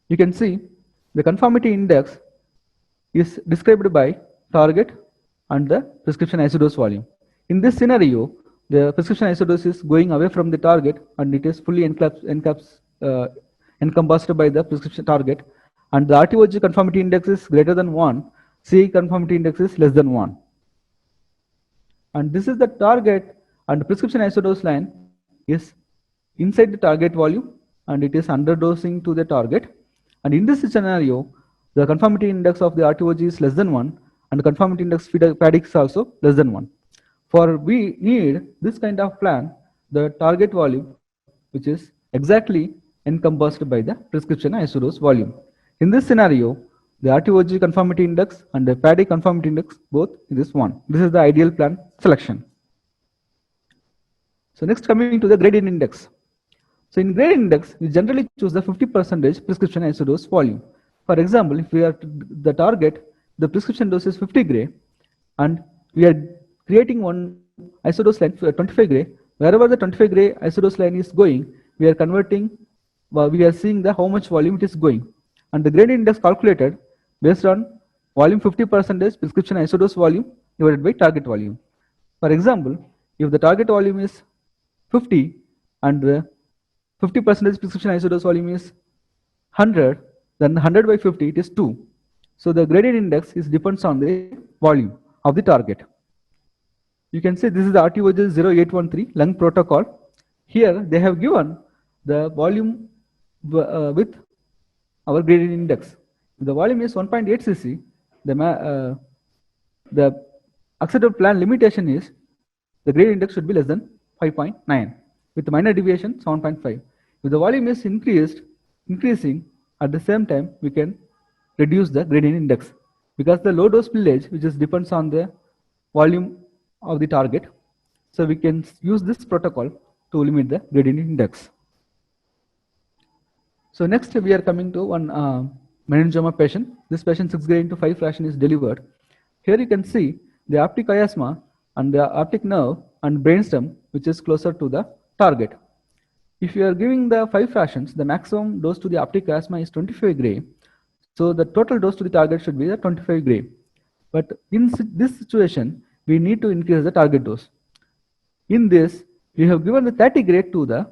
You can see the conformity index is described by target and the prescription isodose volume. In this scenario, the prescription isodose is going away from the target and it is fully encompassed by the prescription target, and the RTOG conformity index is greater than 1, CI conformity index is less than 1. And this is the target, and the prescription isodose line is inside the target volume and it is underdosing to the target. And in this scenario, the conformity index of the RTOG is less than 1 and the conformity index PADIC is also less than 1. For we need this kind of plan, the target volume which is exactly encompassed by the prescription isodose volume. In this scenario, the RTOG conformity index and the PADIC conformity index both is 1. This is the ideal plan selection. So next, coming to the gradient index. So in gradient index, we generally choose the 50% prescription isodose volume. For example, if we are the target, the prescription dose is 50 gray, and we are creating one isodose line for 25 gray. Wherever the 25 gray isodose line is going, we are converting, we are seeing the how much volume it is going. And the gradient index calculated based on volume 50% prescription isodose volume divided by target volume. For example, if the target volume is 50 and the 50% prescription isodose volume is 100, then 100 by 50 it is 2. So the gradient index is depends on the volume of the target. You can see this is the RTOG 0813 lung protocol. Here they have given the volume with our gradient index. If the volume is 1.8 cc, the acceptable plan limitation is the gradient index should be less than 5.9 with minor deviation 7.5. If the volume is increasing, at the same time we can reduce the gradient index, because the low dose spillage, which is depends on the volume of the target, so we can use this protocol to limit the gradient index. So next we are coming to one meningioma patient. This patient 6 gray into 5 fraction is delivered. Here you can see the optic chiasma and the optic nerve and brainstem, which is closer to the target. If you are giving the 5 fractions, the maximum dose to the optic chiasma is 25 gray. So the total dose to the target should be the 25 gray. But in this situation, we need to increase the target dose. In this, we have given the 30 gray to the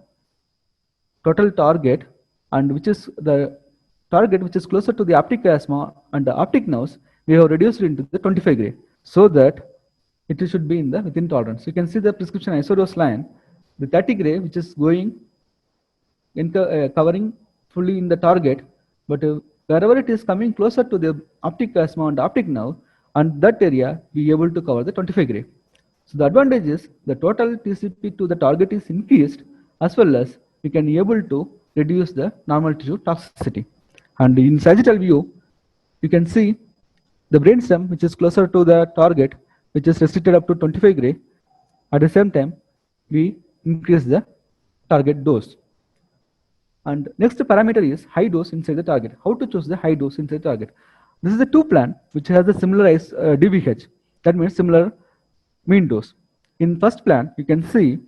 total target, and which is the target which is closer to the optic chiasma and the optic nerves, we have reduced it into the 25 gray, so that it should be in the within tolerance. You can see the prescription isodose line, the 30 gray which is going covering fully in the target, but wherever it is coming closer to the optic chiasma and optic nerve, and that area we are able to cover the 25 gray. So the advantage is the total TCP to the target is increased, as well as we can be able to reduce the normal tissue toxicity. And in sagittal view, you can see the brainstem which is closer to the target, which is restricted up to 25 gray. At the same time, we increase the target dose. And next parameter is high dose inside the target. How to choose the high dose inside the target? This is the 2 plan which has a similar DBH, that means similar mean dose. In first plan, you can see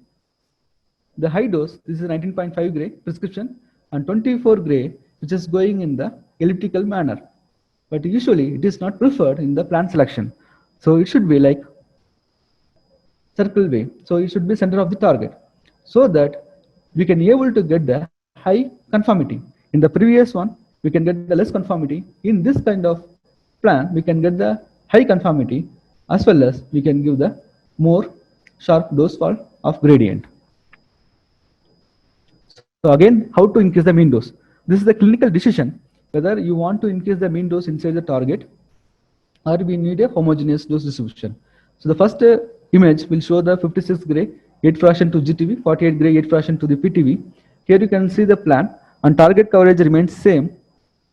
the high dose, this is 19.5 gray prescription, and 24 gray which is going in the elliptical manner. But usually it is not preferred in the plan selection. So it should be like circle way. So it should be center of the target, so that we can be able to get the high conformity. In the previous one, we can get the less conformity. In this kind of plan, we can get the high conformity, as well as we can give the more sharp dose fall of gradient. So again, how to increase the mean dose? This is the clinical decision whether you want to increase the mean dose inside the target, or we need a homogeneous dose distribution. So the first image will show the 56 gray 8 fraction to GTV, 48 gray 8 fraction to the PTV. Here you can see the plan, and target coverage remains same.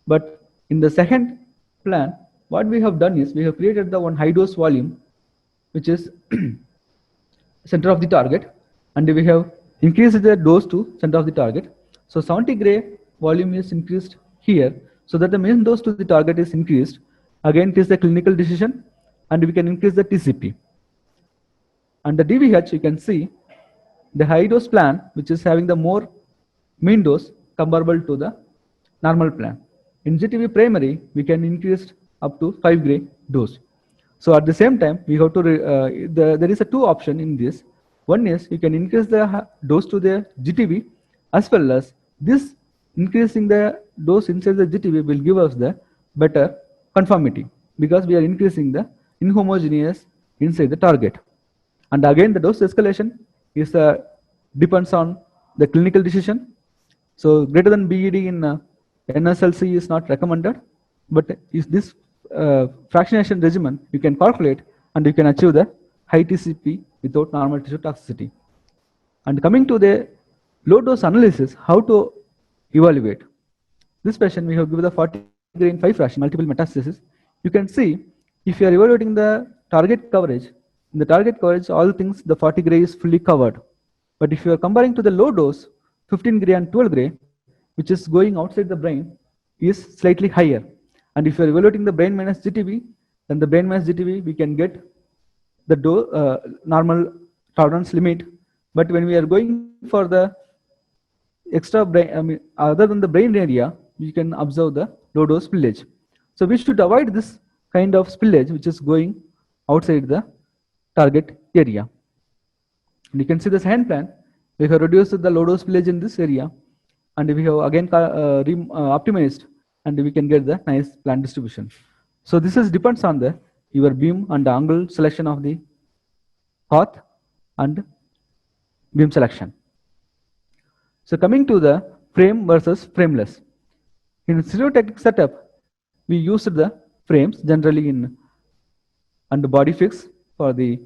But in the second plan, what we have done is we have created the one high dose volume, which is center of the target, and we have increased the dose to center of the target. So 70 gray volume is increased here, so that the mean dose to the target is increased. Again, it is the clinical decision, and we can increase the TCP. And the DVH, you can see the high dose plan, which is having the more mean dose comparable to the normal plan. In GTV primary, we can increase up to 5 gray dose. So at the same time, we have to, there is a two option in this. One is you can increase the dose to the GTV, as well as this increasing the dose inside the GTV will give us the better conformity, because we are increasing the inhomogeneous inside the target. And again, the dose escalation is depends on the clinical decision. So greater than BED in NSLC is not recommended, but is this fractionation regimen you can calculate and you can achieve the high TCP without normal tissue toxicity. And coming to the low dose analysis, how to evaluate this patient, we have given the 40 gray in 5 fraction multiple metastasis. You can see if you are evaluating the target coverage, in the target coverage all things the 40 gray is fully covered. But if you are comparing to the low dose 15 gray and 12 gray, which is going outside the brain, is slightly higher. And if you are evaluating the brain minus GTV, then the brain minus GTV we can get the normal tolerance limit. But when we are going for the extra brain, other than the brain area, we can observe the low dose spillage. So we should avoid this kind of spillage which is going outside the target area. And you can see this hand plan. We have reduced the low dose spillage in this area, and we have again optimized, and we can get the nice plan distribution. So this is depends on the your beam and the angle selection of the path and beam selection. So coming to the frame versus frameless. In stereotactic setup, we used the frames generally in and body fix for the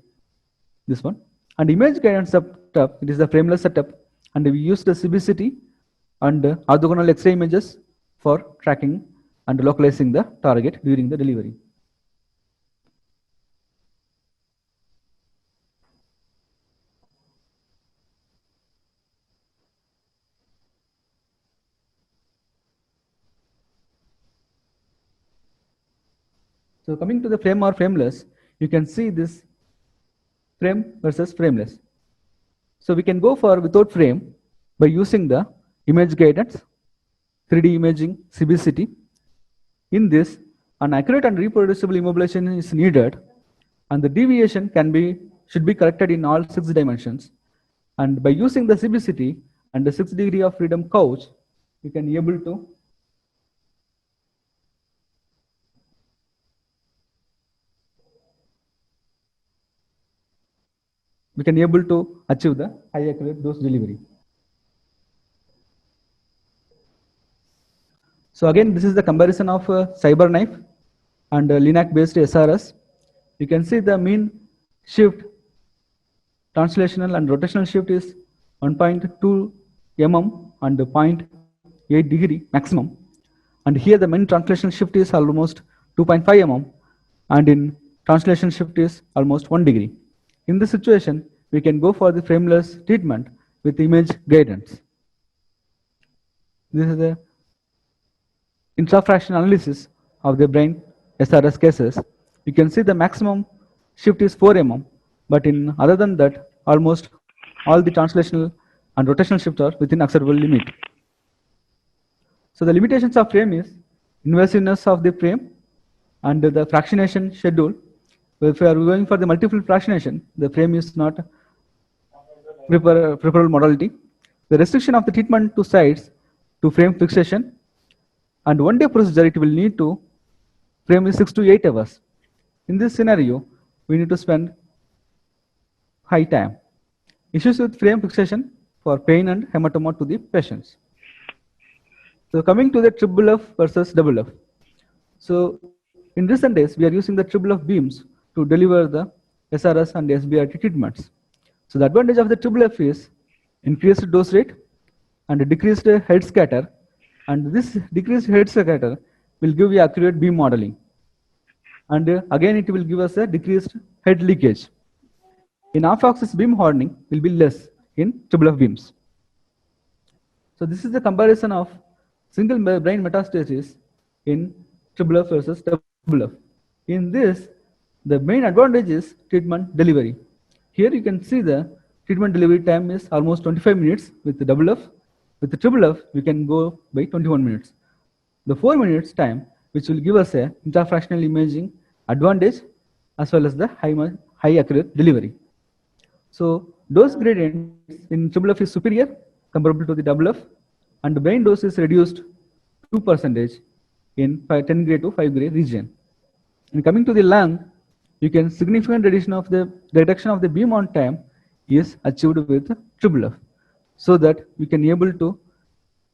this one. And image guidance setup, it is the frameless setup, and we use the CBCT and orthogonal X-ray images for tracking and localizing the target during the delivery. So coming to the frame or frameless, you can see this frame versus frameless. So we can go for without frame by using the image guidance, 3D imaging, CBCT. In this, an accurate and reproducible immobilization is needed, and the deviation should be corrected in all 6 dimensions. And by using the CBCT and the 6 degree of freedom couch, we can be able to achieve the high accurate dose delivery. So again, this is the comparison of CyberKnife and LINAC based SRS. You can see the mean shift, translational and rotational shift is 1.2 mm and 0.8 degree maximum. And here the mean translational shift is almost 2.5 mm, and in translation shift is almost 1 degree. In this situation, we can go for the frameless treatment with image guidance. This is the intrafraction analysis of the brain SRS cases. You can see the maximum shift is 4 mm, but in other than that, almost all the translational and rotational shifts are within acceptable limit. So the limitations of frame is invasiveness of the frame and the fractionation schedule. If we are going for the multiple fractionation, the frame is not preferable modality. The restriction of the treatment to sites to frame fixation, and 1 day procedure it will need to frame is 6 to 8 hours. In this scenario, we need to spend high time. Issues with frame fixation for pain and hematoma to the patients. So coming to the triple F versus double F. So in recent days, we are using the triple F beams to deliver the SRS and SBRT treatments. So the advantage of the triple F is increased dose rate and decreased head scatter, and this decreased head scatter will give you accurate beam modeling. And again, it will give us a decreased head leakage. In off-axis beam hardening will be less in triple F beams. So this is the comparison of single brain metastasis in triple F versus double F. In this, the main advantage is treatment delivery. Here you can see the treatment delivery time is almost 25 minutes with the double F. With the triple F, we can go by 21 minutes. the 4 minutes time, which will give us a intrafractional imaging advantage as well as the high accurate delivery. So dose gradient in triple F is superior comparable to the double F, and the brain dose is reduced 2% in 10 gray to 5 gray region. And coming to the lung, you can significant reduction of the beam on time is achieved with triple F, so that we can able to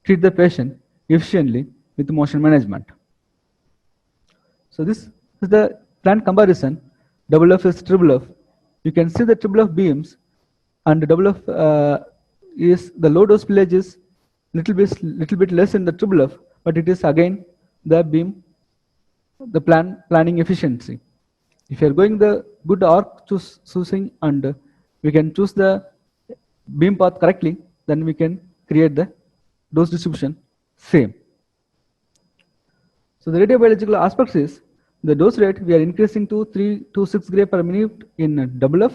treat the patient efficiently with motion management. So this is the planned comparison. Double F is triple F. You can see the triple F beams, and the double F is the low dose pillage is little bit less in the triple F, but it is again the beam, the planning efficiency. If you are going the good arc choosing and we can choose the beam path correctly, then we can create the dose distribution same. So the radiobiological aspects is the dose rate we are increasing to 3 to 6 gray per minute in double F.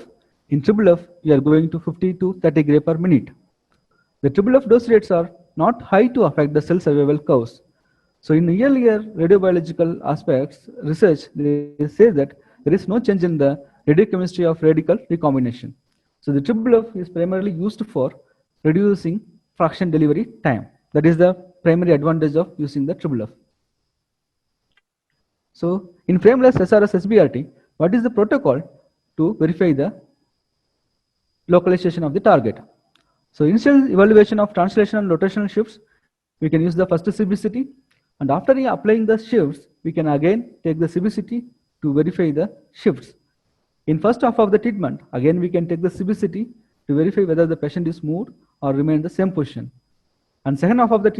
In triple F, we are going to 50 to 30 gray per minute. The triple F dose rates are not high to affect the cell survival curves. So in earlier radiobiological aspects research, they say that there is no change in the radiochemistry of radical recombination. So the triple F is primarily used for reducing fraction delivery time. That is the primary advantage of using the triple F. So in frameless SRS SBRT, what is the protocol to verify the localization of the target? So initial evaluation of translation and rotational shifts, we can use the first CBCT, and after applying the shifts, we can again take the CBCT to verify the shifts. In first half of the treatment, again we can take the CBCT to verify whether the patient is moved or remain in the same position. And second half of the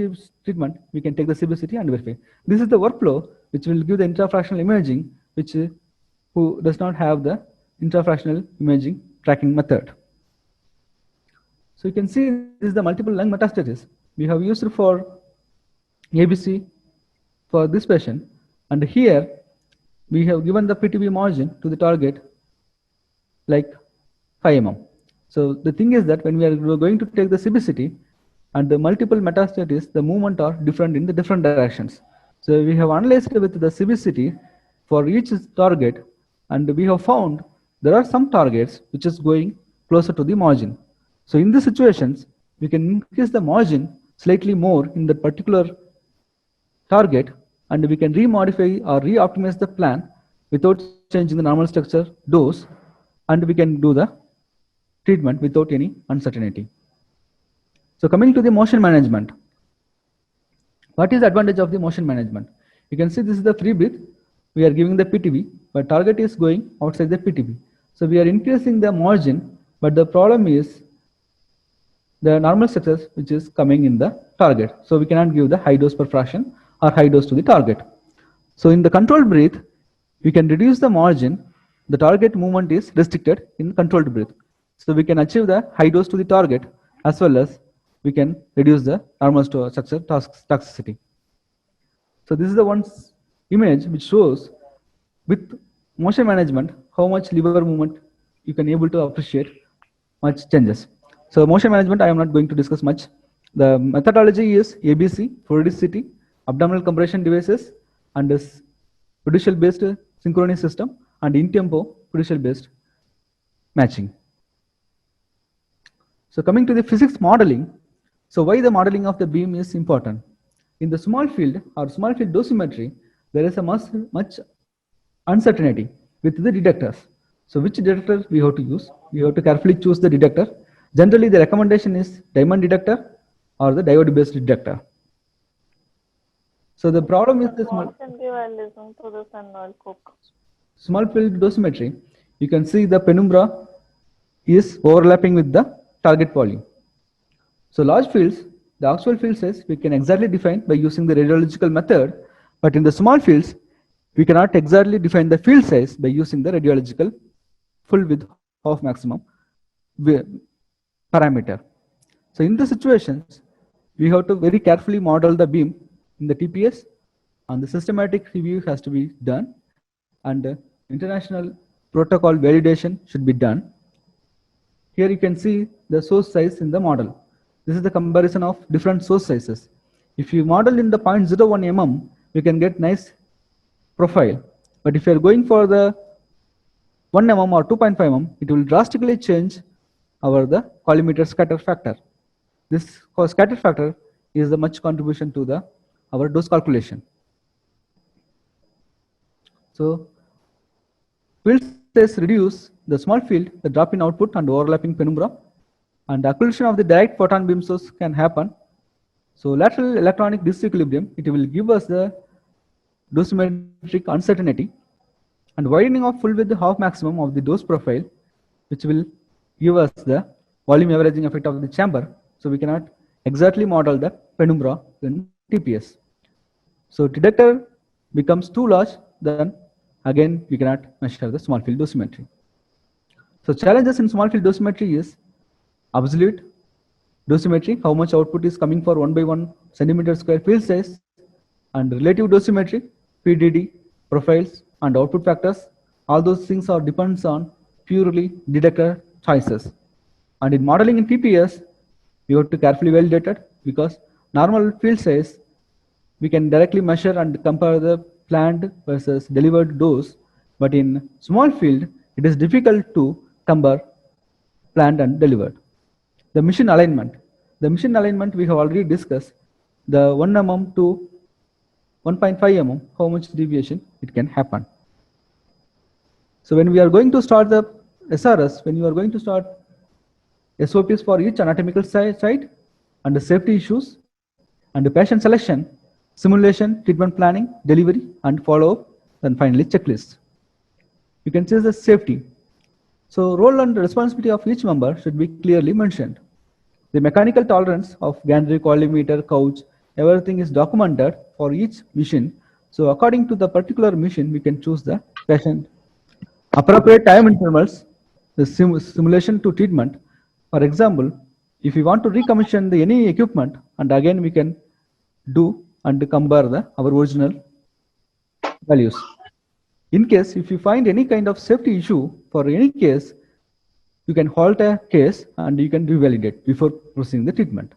treatment, we can take the CBCT and verify. This is the workflow which will give the intrafractional imaging, which who does not have the intrafractional imaging tracking method. So you can see this is the multiple lung metastasis we have used for ABC for this patient, and here we have given the PTB margin to the target like 5 mm. So the thing is that when we are going to take the CBCT and the multiple metastases, the movement are different in the different directions. So we have analyzed with the CBCT for each target, and we have found there are some targets which is going closer to the margin. So in these situations, we can increase the margin slightly more in that particular target, and we can remodify or re-optimize the plan without changing the normal structure dose, and we can do the treatment without any uncertainty. So coming to the motion management, what is the advantage of the motion management? You can see this is the free breath. We are giving the PTB, but target is going outside the PTB. So we are increasing the margin, but the problem is the normal structure which is coming in the target. So we cannot give the high dose per fraction or high dose to the target. So in the controlled breath, we can reduce the margin. The target movement is restricted in controlled breath. So we can achieve the high dose to the target as well as we can reduce the normal structure toxicity. So this is the one image which shows with motion management how much liver movement you can able to appreciate much changes. So motion management I am not going to discuss much. The methodology is ABC, fluidicity, abdominal compression devices, and this fiducial based synchronous system, and in tempo fiducial based matching. So coming to the physics modeling, so why the modeling of the beam is important? In the small field or small field dosimetry, there is a much uncertainty with the detectors. So which detector we have to use? We have to carefully choose the detector. Generally, the recommendation is diamond detector or the diode based detector. So the problem is this small field dosimetry. You can see the penumbra is overlapping with the target volume. So large fields, the actual field size we can exactly define by using the radiological method, but in the small fields, we cannot exactly define the field size by using the radiological full width of maximum parameter. So in the situations, we have to very carefully model the beam in the TPS, and the systematic review has to be done, and international protocol validation should be done. Here you can see the source size in the model. This is the comparison of different source sizes. If you model in the 0.01 mm, we can get nice profile. But if you are going for the 1 mm or 2.5 mm, it will drastically change the collimator scatter factor. This scatter factor is the much contribution to our dose calculation. So field size reduce the small field, the drop in output and overlapping penumbra, and the accumulation of the direct photon beam source can happen. So lateral electronic disequilibrium, it will give us the dosimetric uncertainty, and widening of full width half maximum of the dose profile, which will give us the volume averaging effect of the chamber. So we cannot exactly model the penumbra in TPS. So detector becomes too large, then again we cannot measure the small field dosimetry. So challenges in small field dosimetry is absolute dosimetry, how much output is coming for 1 by 1 centimeter square field size, and relative dosimetry, PDD, profiles, and output factors. All those things are depends on purely detector choices. And in modeling in TPS, we have to carefully validate it, because normal field size we can directly measure and compare the planned versus delivered dose, but in small field it is difficult to compare planned and delivered. The mission alignment. The mission alignment we have already discussed. The 1 mm to 1.5 mm, how much deviation it can happen. So when we are going to start the SRS, when you are going to start SOPs for each anatomical site, and the safety issues, and the patient selection, simulation, treatment planning, delivery, and follow-up, then finally checklist. You can see the safety. So role and responsibility of each member should be clearly mentioned. The mechanical tolerance of gantry, collimator, couch, everything is documented for each mission. So according to the particular mission, we can choose the patient. Appropriate time intervals, the simulation to treatment. For example, if we want to recommission any equipment, and again we can do and compare our original values. In case if you find any kind of safety issue for any case, you can halt a case and you can revalidate before proceeding the treatment.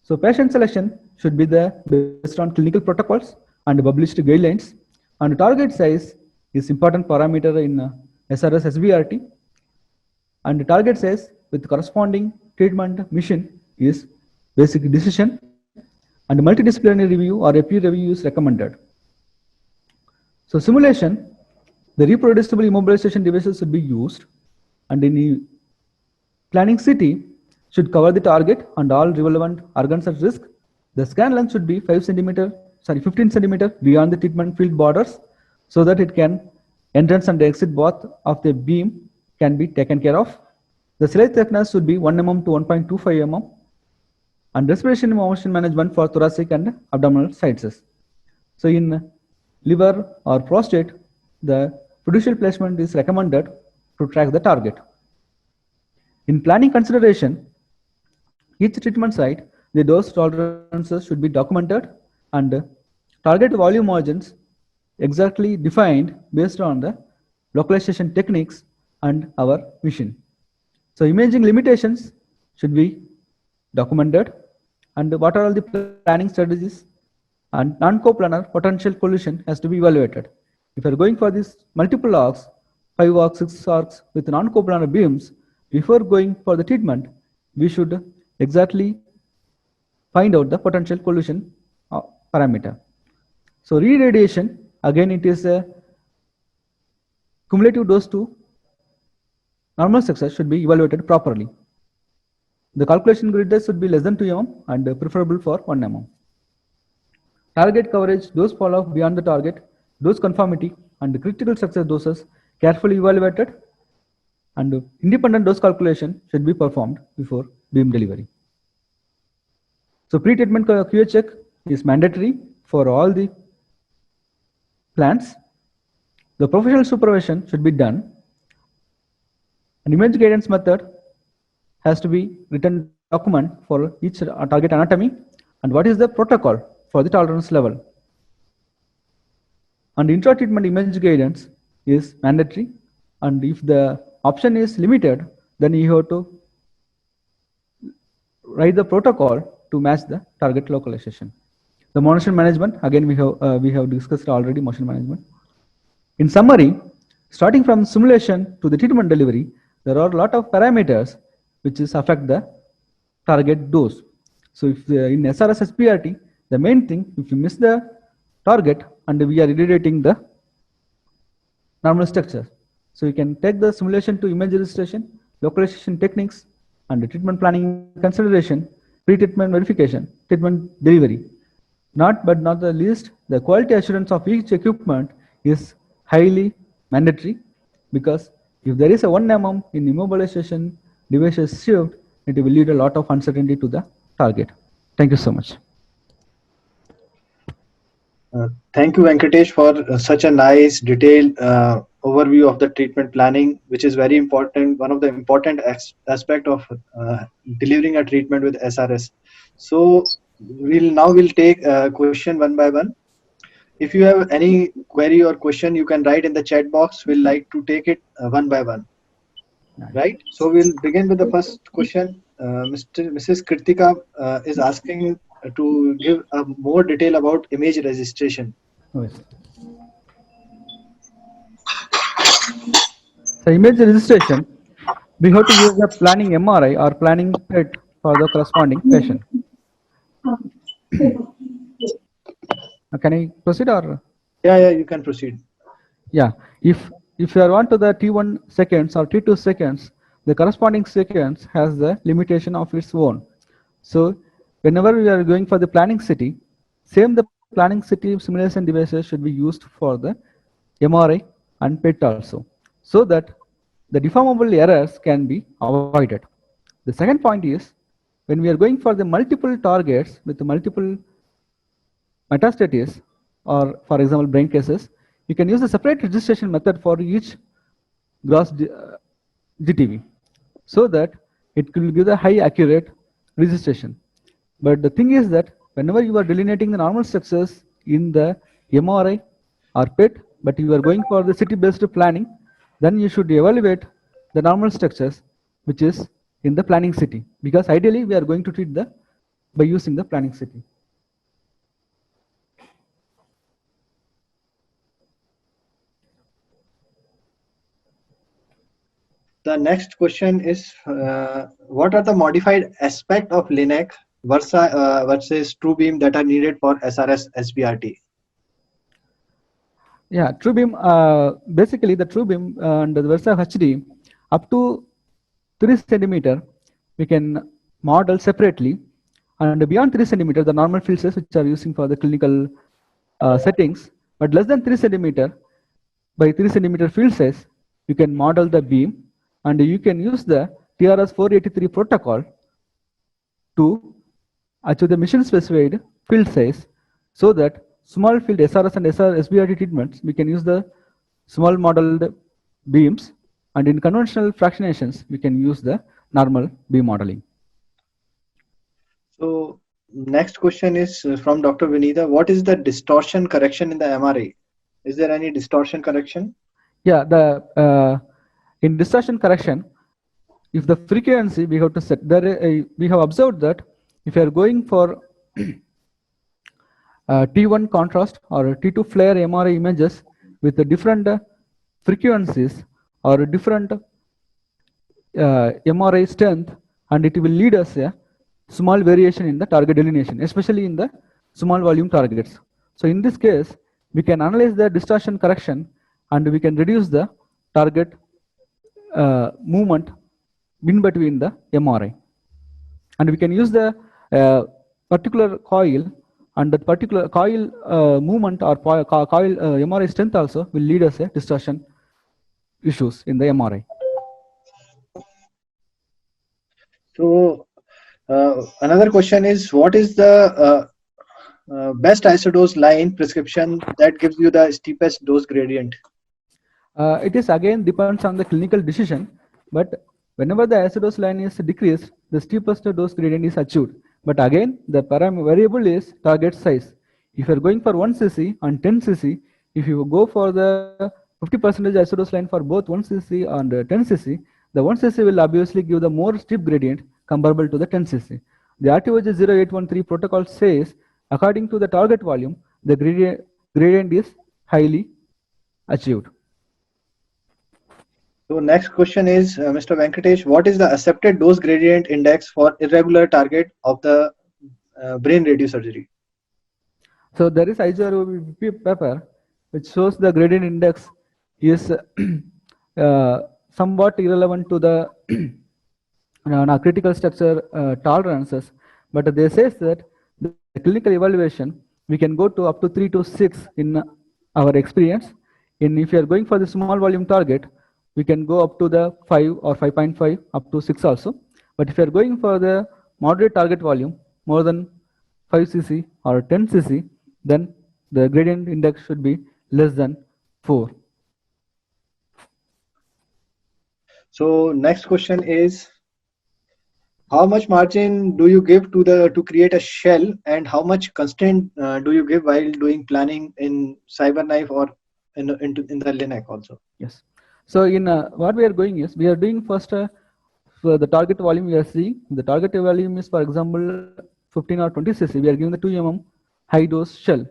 So patient selection should be based on clinical protocols and published guidelines, and target size is important parameter in SRS SBRT, and target size with corresponding treatment mission is basic decision, and multidisciplinary review or a peer review is recommended. So simulation, the reproducible immobilization devices should be used, and in the planning CT should cover the target and all relevant organs at risk. The scan length should be 15 centimeter beyond the treatment field borders, so that it can entrance and exit both of the beam can be taken care of. The slit thickness should be 1 mm to 1.25 mm, and respiration motion management for thoracic and abdominal sites. So in liver or prostate, the fiducial placement is recommended to track the target. In planning consideration, each treatment site, the dose tolerances should be documented, and target volume margins exactly defined based on the localization techniques and our mission. So imaging limitations should be documented, and what are all the planning strategies, and non-coplanar potential collision has to be evaluated. If you are going for these multiple arcs, 5 arcs, 6 arcs with non-coplanar beams, before going for the treatment, we should exactly find out the potential collision parameter. So re-radiation, again it is a cumulative dose to normal success should be evaluated properly. The calculation grid should be less than 2 mm and preferable for 1 mm. Target coverage, dose follow-up beyond the target, dose conformity, and critical success doses carefully evaluated, and independent dose calculation should be performed before beam delivery. So pre-treatment QA check is mandatory for all the plants. The professional supervision should be done. An image guidance method has to be written document for each target anatomy, and what is the protocol for the tolerance level. And intra-treatment image guidance is mandatory, and if the option is limited, then you have to write the protocol to match the target localization. The motion management, again, we have discussed already motion management. In summary, starting from simulation to the treatment delivery, there are a lot of parameters which is affect the target dose. So if in SRS SPRT, the main thing, if you miss the target and we are iterating the normal structure, so you can take the simulation to image registration, localization techniques, and the treatment planning consideration, pre-treatment verification, treatment delivery. Not but not the least, the quality assurance of each equipment is highly mandatory, because if there is a 1 mm in immobilization devices shift, it will lead a lot of uncertainty to the target. Thank you so much. Thank you, Venkatesh, for such a nice detailed overview of the treatment planning, which is very important, one of the important aspect of delivering a treatment with SRS. So we'll take question one by one. If you have any query or question, you can write in the chat box. We'll like to take it one by one. Right. So we'll begin with the first question. Mrs. Kritika is asking to give more detail about image registration. Yes. So image registration, we have to use the planning MRI or planning PET for the corresponding patient. Can I proceed or? Yeah, you can proceed. Yeah, if you are on to the T1 seconds or T2 seconds, the corresponding sequence has the limitation of its own. So whenever we are going for the planning city, same the planning city simulation devices should be used for the MRI and PET also, so that the deformable errors can be avoided. The second point is, when we are going for the multiple targets with the multiple metastases, or for example brain cases, you can use a separate registration method for each gross GTV, so that it will give the high accurate registration. But the thing is that whenever you are delineating the normal structures in the MRI or PET, but you are going for the city-based planning, then you should evaluate the normal structures which is in the planning city, because ideally we are going to treat by using the planning city. The next question is, what are the modified aspect of LINAC versus TrueBeam that are needed for SRS SBRT? Yeah, TrueBeam, basically the TrueBeam and the Versa HD, up to 3 centimeter, we can model separately, and beyond 3 centimeter, the normal field size which are using for the clinical settings, but less than 3 centimeter, by 3 centimeter field size, you can model the beam, and you can use the TRS 483 protocol to achieve the mission specified field size, so that small field SRS and SBRT treatments, we can use the small modeled beams, and in conventional fractionations, we can use the normal beam modeling. So next question is from Dr. Vinitha. What is the distortion correction in the MRI? Is there any distortion correction? Yeah, in distortion correction, if the frequency we have to set, we have observed that if you are going for T1 contrast or T2 flare MRI images with the different frequencies or different MRI strength, and it will lead us a small variation in the target delineation, especially in the small volume targets. So in this case, we can analyze the distortion correction, and we can reduce the target movement in between the MRI, and we can use the particular coil, and that particular coil movement or coil MRI strength also will lead us a distortion issues in the MRI. So another question is, what is the best isodose line prescription that gives you the steepest dose gradient? It is again depends on the clinical decision, but whenever the isodose line is decreased, the steepest dose gradient is achieved. But again, the variable is target size. If you are going for 1 cc and 10 cc, if you go for the 50% isodose line for both 1 cc and 10 cc, the 1 cc will obviously give the more steep gradient comparable to the 10 cc. The RTOG 0813 protocol says according to the target volume, the gradient is highly achieved. So next question is, Mr. Venkatesh, what is the accepted dose gradient index for irregular target of the brain radiosurgery? So there is IGROVP paper which shows the gradient index is somewhat irrelevant to the critical structure tolerances, but they say that the clinical evaluation we can go to up to 3 to 6 in our experience. If you are going for the small volume target, we can go up to the 5 or 5.5 up to 6 also. But if you are going for the moderate target volume more than 5 cc or 10 cc, then the gradient index should be less than 4. So next question is, how much margin do you give to create a shell, and how much constraint do you give while doing planning in CyberKnife or in the LINAC also? Yes. So in what we are going is, we are doing first for the target volume we are seeing. The target volume is, for example, 15 or 20 cc. We are giving the 2 mm high dose shell.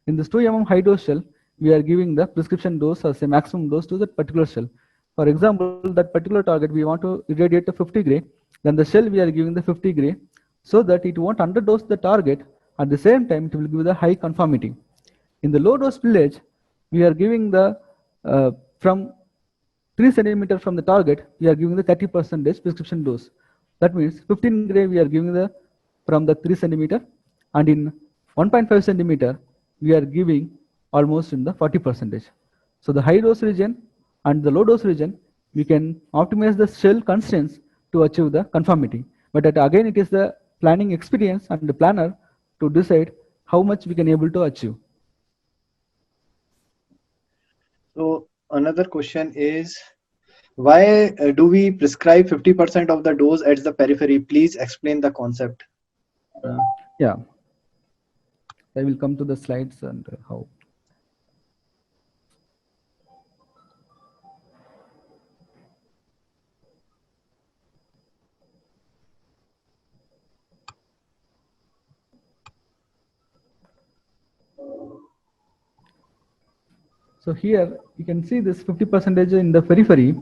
In this 2 mm high dose shell, we are giving the prescription dose as a maximum dose to that particular shell. For example, that particular target we want to irradiate to 50 gray, then the shell we are giving the 50 gray, so that it won't underdose the target. At the same time, it will give the high conformity. In the low dose village, we are giving the from 3 centimeter from the target, we are giving the 30% prescription dose. That means 15 gray we are giving the from the 3 centimeter, and in 1.5 centimeter we are giving almost in the 40%. So the high dose region and the low dose region, we can optimize the shell constraints to achieve the conformity. But again, it is the planning experience and the planner to decide how much we can able to achieve. So another question is, why do we prescribe 50% of the dose at the periphery? Please explain the concept. Yeah, I will come to the slides and how. So here you can see this 50% in the periphery.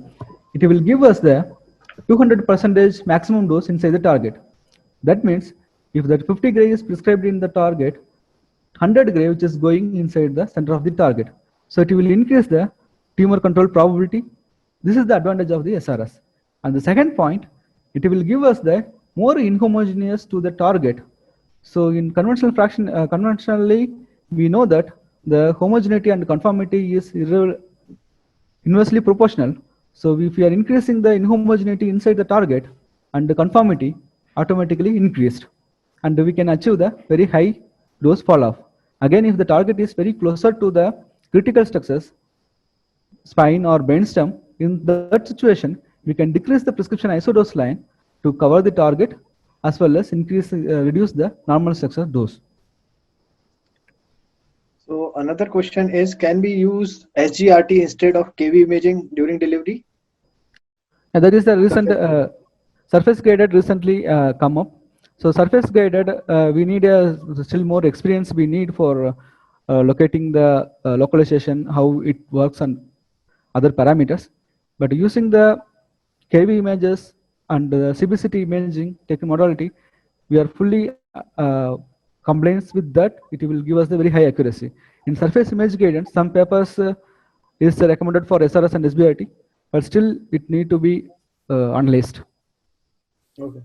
It will give us the 200% maximum dose inside the target. That means if that 50 gray is prescribed in the target, 100 gray which is going inside the center of the target. So it will increase the tumor control probability. This is the advantage of the SRS. And the second point, it will give us the more inhomogeneous to the target. So in conventional fraction, conventionally, we know that the homogeneity and conformity is inversely proportional. So if we are increasing the inhomogeneity inside the target, and the conformity automatically increased, and we can achieve the very high dose fall off. Again, if the target is very closer to the critical structures, spine or brainstem, in that situation, we can decrease the prescription isodose line to cover the target, as well as reduce the normal structure dose. So another question is, can we use SGRT instead of KV imaging during delivery? There is a recent surface guided recently come up. So surface guided, we need still more experience we need for locating the localization, how it works and other parameters. But using the KV images and the CBCT imaging modality, we are fully compliance with that. It will give us the very high accuracy. In surface image guidance, some papers is recommended for SRS and SBRT, but still it need to be unlaced. Okay.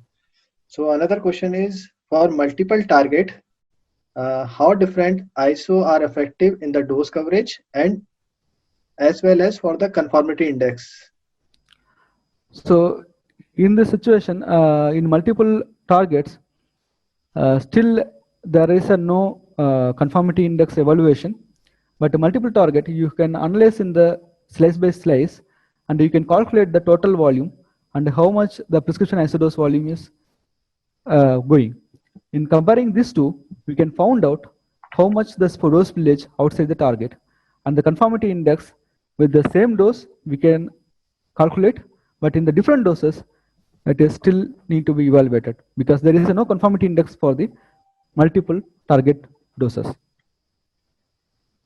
So another question is, for multiple target, how different ISO are effective in the dose coverage and as well as for the conformity index? So in this situation, in multiple targets, still there is a no conformity index evaluation, but multiple target you can analyze in the slice by slice, and you can calculate the total volume and how much the prescription isodose volume is going. In comparing these two, we can find out how much the dose village outside the target, and the conformity index with the same dose we can calculate, but in the different doses it is still need to be evaluated because there is no conformity index for the multiple target doses.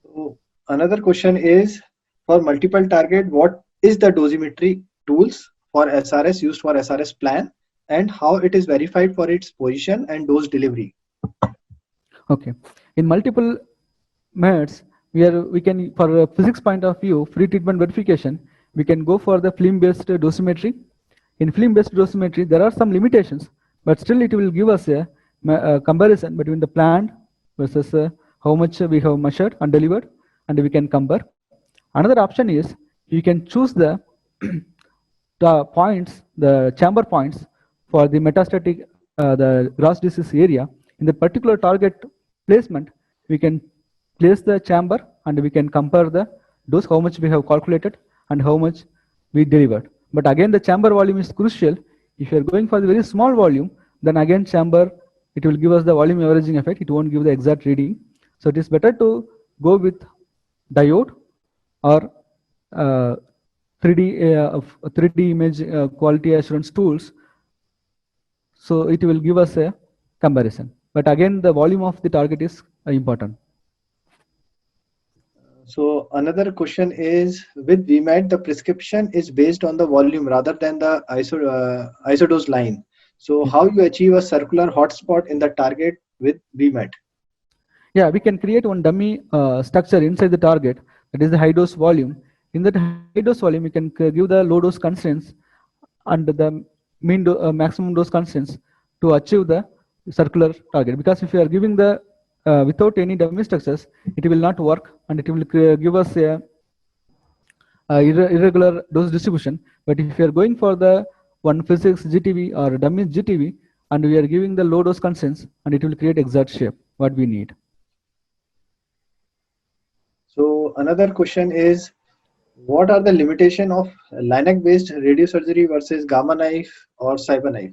So another question is, for multiple target, what is the dosimetry tools for SRS used for SRS plan, and how it is verified for its position and dose delivery? Okay, in multiple methods, we can, for a physics point of view, free treatment verification, we can go for the film-based dosimetry. In film-based dosimetry, there are some limitations, but still it will give us a comparison between the planned versus how much we have measured and delivered, and we can compare. Another option is you can choose the the points, the chamber points for the metastatic, the gross disease area. In the particular target placement, we can place the chamber and we can compare the dose, how much we have calculated and how much we delivered. But again, the chamber volume is crucial. If you are going for the very small volume, then again chamber, it will give us the volume averaging effect. It won't give the exact reading. So it is better to go with diode or 3D image quality assurance tools. So it will give us a comparison. But again, the volume of the target is important. So another question is, with VMAT, the prescription is based on the volume rather than the isodose line. So how you achieve a circular hotspot in the target with VMAT? Yeah, we can create one dummy structure inside the target, that is the high dose volume. In that high dose volume, you can give the low dose constraints and the maximum dose constraints to achieve the circular target. Because if you are giving the without any dummy structures, it will not work and it will give us a irregular dose distribution. But if you are going for the one physics GTV or dummy GTV, and we are giving the low dose constraints, and it will create exact shape what we need. So another question is, what are the limitation of LINAC based radiosurgery versus gamma knife or cyber knife?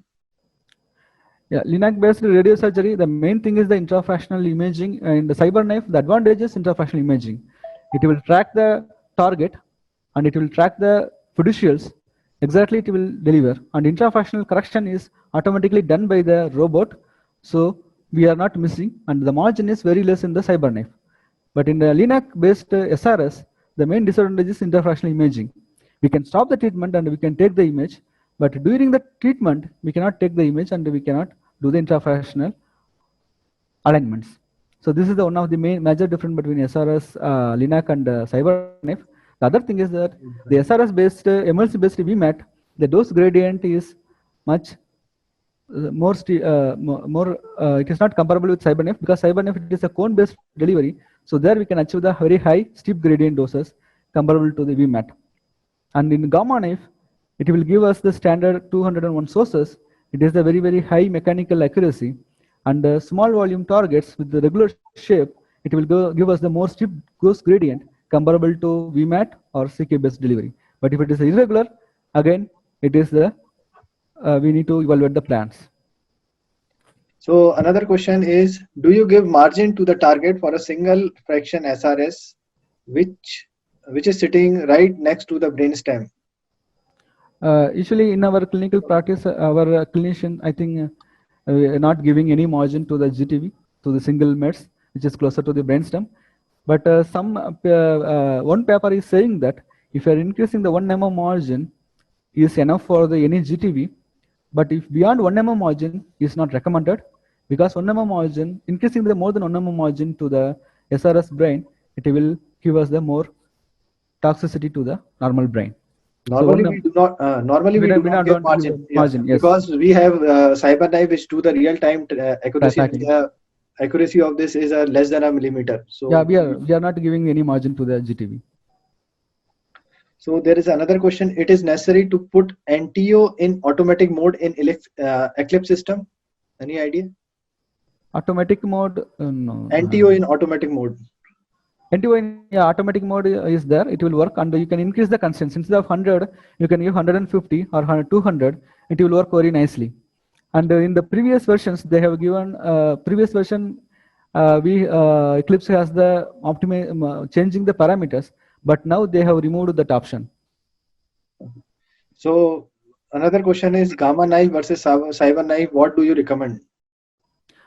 Yeah, LINAC based radiosurgery, the main thing is the intrafractional imaging, and the cyber knife, the advantage is intrafractional imaging. It will track the target and it will track the fiducials. Exactly, it will deliver. And intrafractional correction is automatically done by the robot. So we are not missing, and the margin is very less in the cyber knife. But in the LINAC based SRS, the main disadvantage is interfractional imaging. We can stop the treatment and we can take the image, but during the treatment, we cannot take the image and we cannot do the intrafractional alignments. So this is the one of the main major difference between SRS, LINAC and cyber knife. The other thing is that the SRS based, MLC based VMAT, the dose gradient is much more, it is not comparable with cyber knife, because cyber knife, it is a cone based delivery. So there we can achieve the very high steep gradient doses comparable to the VMAT. And in gamma knife, it will give us the standard 201 sources. It is a very, very high mechanical accuracy, and the small volume targets with the regular shape, it will give us the more steep dose gradient comparable to VMAT or CK based delivery. But if it is irregular, again, it is the we need to evaluate the plans. So another question is, do you give margin to the target for a single fraction SRS, which is sitting right next to the brainstem? Usually in our clinical practice, our clinician, I think, are not giving any margin to the GTV, to the single meds, which is closer to the brainstem. But one paper is saying that if you are increasing the 1 mm margin is enough for the any GTV, but if beyond 1 mm margin is not recommended, because 1 mm margin, increasing the more than 1 mm margin to the SRS brain, it will give us the more toxicity to the normal brain. Normally we do not. Normally we do not give margin. Yes. Because we have cyber knife which do the real time accuracy. The accuracy of this is less than a millimeter. So yeah, we are not giving any margin to the GTV. So there is another question. It is necessary to put NTO in automatic mode in Eclipse system. Any idea? Automatic mode? No. NTO in automatic mode. NTO in automatic mode is there. It will work, and you can increase the constraints. Instead of 100, you can give 150 or 200. It will work very nicely. And in the previous versions, they have given previous version. Eclipse has the changing the parameters, but now they have removed that option. So another question is Gamma knife versus Cyber knife. What do you recommend?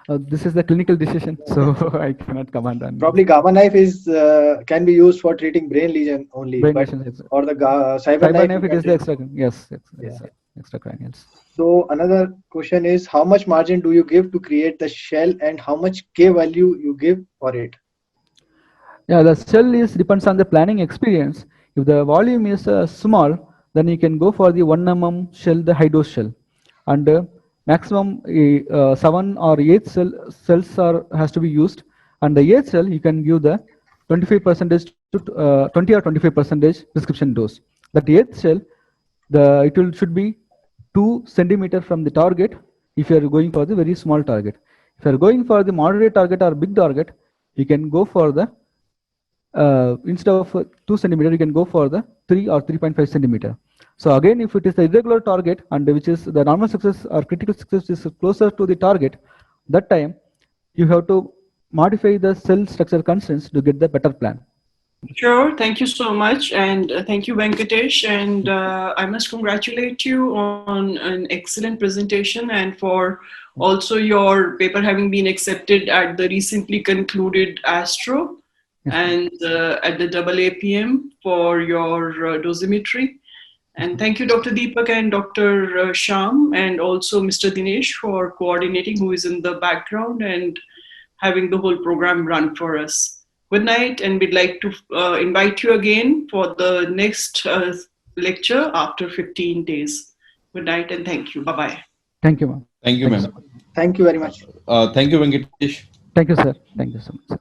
This is the clinical decision, so I cannot comment on Probably Gamma knife is can be used for treating brain lesion only, brain but lesions. or the Cyber Cyber knife you knife, it can is the treat. extra, yes, Yeah. extracranials. So another question is how much margin do you give to create the shell and how much K value you give for it? Yeah, the shell is depends on the planning experience. If the volume is small, then you can go for the 1 mm shell, the high dose shell, and maximum 7 or 8 cells are has to be used, and the 8th cell you can give the 25% to 20 or 25% prescription dose. That 8th cell, it will should be 2 centimeter from the target if you are going for the very small target. If you are going for the moderate target or big target, you can go for the instead of 2 centimeter, you can go for the 3 or 3.5 centimeter. So again, if it is the irregular target and which is the normal success or critical success is closer to the target, that time you have to modify the cell structure constraints to get the better plan. Sure. Thank you so much. And thank you, Venkatesh. And I must congratulate you on an excellent presentation and for also your paper having been accepted at the recently concluded ASTRO Yes, and at the AAPM for your dosimetry. And thank you, Dr. Deepak and Dr. Sham, and also Mr. Dinesh for coordinating, who is in the background and having the whole program run for us. Good night, and we'd like to invite you again for the next lecture after 15 days. Good night, and thank you. Bye-bye. Thank you, ma'am. Thank you, ma'am. Thank you very much. Thank you, Venkatesh. Thank you, sir. Thank you so much.